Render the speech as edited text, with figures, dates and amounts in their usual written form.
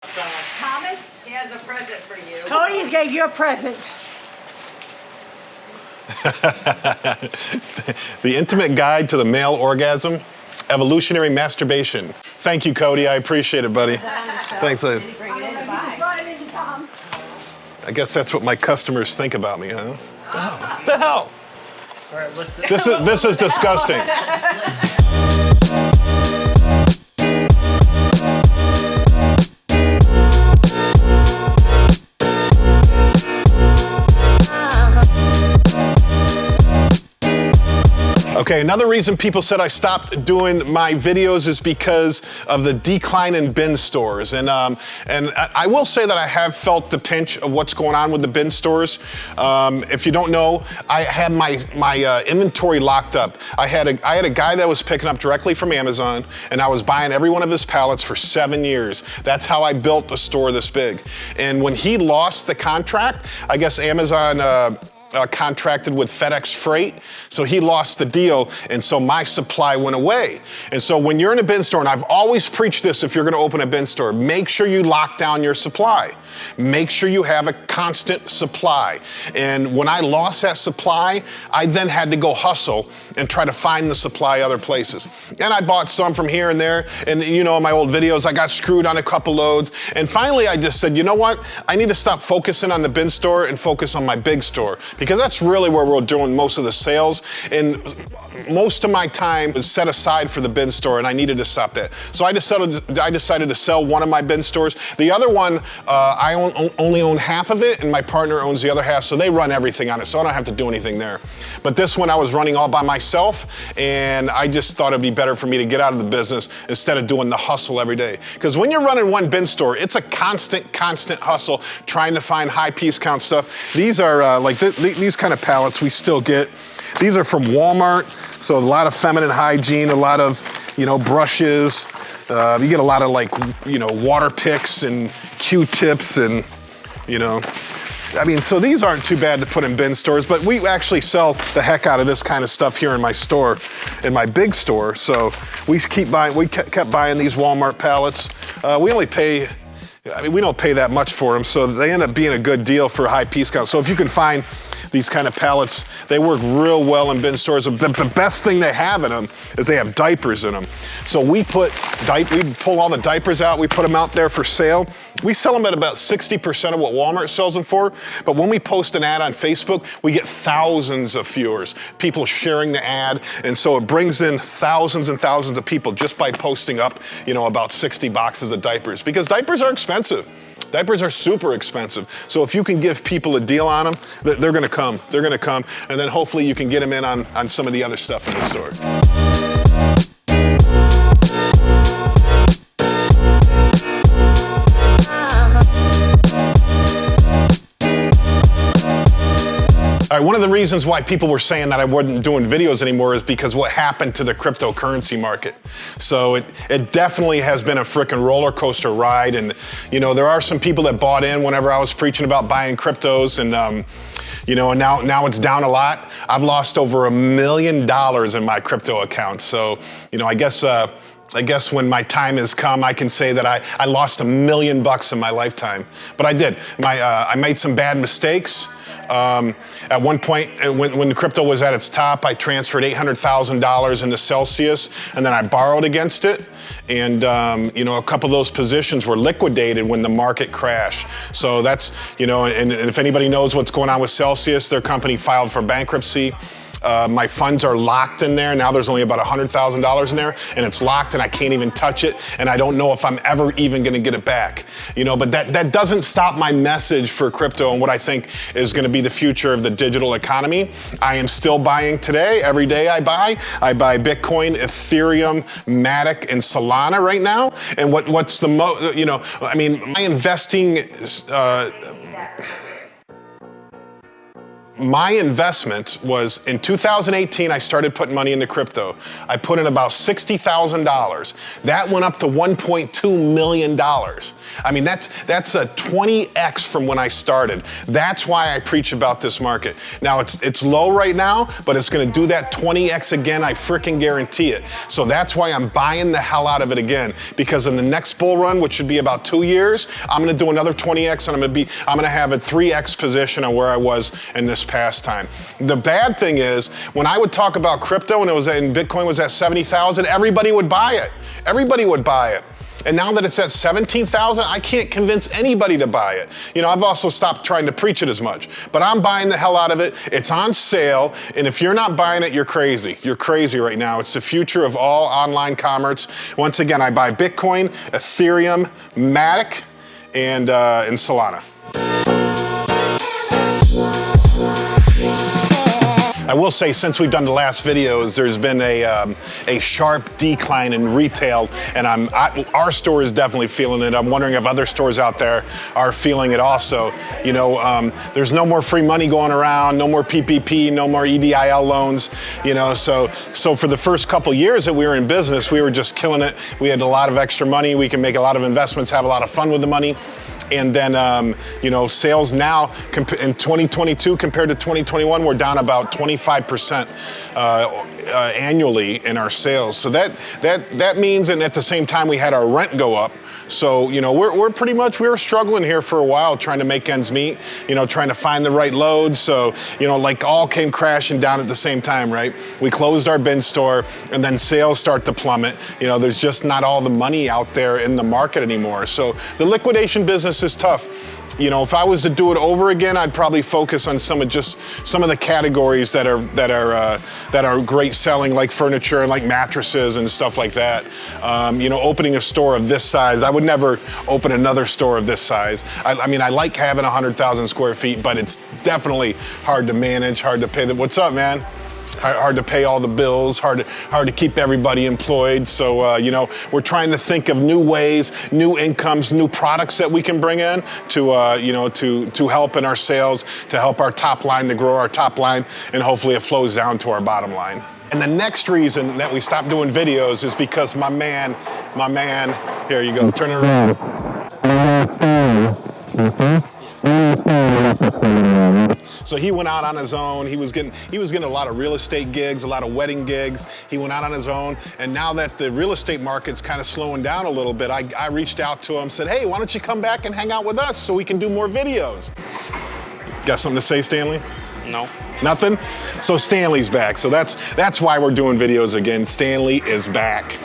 Thomas? He has a present for you. Cody's gave you a present. The Intimate Guide to the Male Orgasm, Evolutionary Masturbation. Thank you, Cody. I appreciate it, buddy. Thanks. Brought it in, Tom. I guess that's what my customers think about me, huh? What the hell? All right, let's do This is disgusting. Okay, another reason people said I stopped doing my videos is because of the decline in bin stores. And I will say that I have felt the pinch of what's going on with the bin stores. If you don't know, I had my inventory locked up. I had a guy that was picking up directly from Amazon, and I was buying every one of his pallets for 7 years. That's how I built a store this big. And when he lost the contract, I guess Amazon contracted with FedEx Freight, so he lost the deal, and so my supply went away. And so when you're in a bin store, and I've always preached this if you're gonna open a bin store, make sure you lock down your supply. Make sure you have a constant supply. And when I lost that supply, I then had to go hustle and try to find the supply other places. And I bought some from here and there, and you know, in my old videos, I got screwed on a couple loads. And finally, I just said, you know what? I need to stop focusing on the bin store and focus on my big store, because that's really where we're doing most of the sales. And most of my time is set aside for the bin store, and I needed to stop that. So I decided to sell one of my bin stores. The other one, I only own half of it, and my partner owns the other half, so they run everything on it, so I don't have to do anything there. But this one I was running all by myself, and I just thought it'd be better for me to get out of the business instead of doing the hustle every day. Because when you're running one bin store, it's a constant hustle trying to find high piece count stuff. These are like these kind of pallets we still get. These are from Walmart, so a lot of feminine hygiene, a lot of, you know, brushes. You get a lot of, like, you know, water picks and Q-tips and, you know. I mean, so these aren't too bad to put in bin stores, but we actually sell the heck out of this kind of stuff here in my store, in my big store. So we kept buying these Walmart pallets. We only pay, I mean, we don't pay that much for them, so they end up being a good deal for a high piece count. So if you can find these kind of pallets, they work real well in bin stores. The best thing they have in them is they have diapers in them. So we pull all the diapers out, we put them out there for sale. We sell them at about 60% of what Walmart sells them for, but when we post an ad on Facebook, we get thousands of viewers, people sharing the ad, and so it brings in thousands and thousands of people just by posting up, you know, about 60 boxes of diapers, because diapers are expensive. Diapers are super expensive. So if you can give people a deal on them, they're gonna come. They're gonna come, and then hopefully you can get them in on some of the other stuff in the store. All right, one of the reasons why people were saying that I wasn't doing videos anymore is because what happened to the cryptocurrency market. So it definitely has been a frickin' roller coaster ride, and you know, there are some people that bought in whenever I was preaching about buying cryptos, and you know, and now it's down a lot. I've lost over $1 million in my crypto account. So, you know, I guess when my time has come, I can say that I lost $1 million in my lifetime. But I did. I made some bad mistakes. At one point, when crypto was at its top, I transferred $800,000 into Celsius, and then I borrowed against it. And you know, a couple of those positions were liquidated when the market crashed. So that's, you know, and if anybody knows what's going on with Celsius, their company filed for bankruptcy. My funds are locked in there. Now there's only about $100,000 in there, and it's locked, and I can't even touch it, and I don't know if I'm ever even gonna get it back. You know, but that doesn't stop my message for crypto and what I think is gonna be the future of the digital economy. I am still buying today. Every day I buy Bitcoin, Ethereum, Matic, and Solana right now. And what's the you know, I mean, my investing, my investment was in 2018, I started putting money into crypto. I put in about $60,000. That went up to $1.2 million. I mean, that's a 20x from when I started. That's why I preach about this market. Now, it's low right now, but it's gonna do that 20x again, I freaking guarantee it. So that's why I'm buying the hell out of it again, because in the next bull run, which should be about 2 years, I'm gonna do another 20x, and I'm gonna have a 3x position on where I was in this past time. The bad thing is, when I would talk about crypto and Bitcoin was at 70,000, everybody would buy it. Everybody would buy it. And now that it's at 17,000, I can't convince anybody to buy it. You know, I've also stopped trying to preach it as much, but I'm buying the hell out of it. It's on sale, and if you're not buying it, you're crazy. You're crazy right now. It's the future of all online commerce. Once again, I buy Bitcoin, Ethereum, Matic, and Solana. I will say, since we've done the last videos, there's been a sharp decline in retail, and our store is definitely feeling it. I'm wondering if other stores out there are feeling it also. You know, there's no more free money going around, no more PPP, no more EDIL loans. You know, so for the first couple years that we were in business, we were just killing it. We had a lot of extra money. We can make a lot of investments, have a lot of fun with the money. And then, you know, sales now in 2022 compared to 2021, we're down about 25% annually in our sales. So that means, and at the same time, we had our rent go up. So, you know, we were struggling here for a while, trying to make ends meet, you know, trying to find the right loads. So, you know, like all came crashing down at the same time, right? We closed our bin store, and then sales start to plummet. You know, there's just not all the money out there in the market anymore. So the liquidation business is tough. You know, if I was to do it over again, I'd probably focus on some of the categories that are great selling, like furniture and like mattresses and stuff like that. You know, opening a store of this size, I would never open another store of this size. I mean, I like having 100,000 square feet, but it's definitely hard to manage, hard to pay. What's up, man? Hard to pay all the bills, hard to keep everybody employed. So, you know, we're trying to think of new ways, new incomes, new products that we can bring in to, you know, to help in our sales, to help our top line, to grow our top line, and hopefully it flows down to our bottom line. And the next reason that we stopped doing videos is because my man, here you go, turn it around. So he went out on his own. He was getting a lot of real estate gigs, a lot of wedding gigs. He went out on his own. And now that the real estate market's kind of slowing down a little bit, I reached out to him, said, hey, why don't you come back and hang out with us so we can do more videos? Got something to say, Stanley? No. Nothing? So Stanley's back. So that's why we're doing videos again. Stanley is back.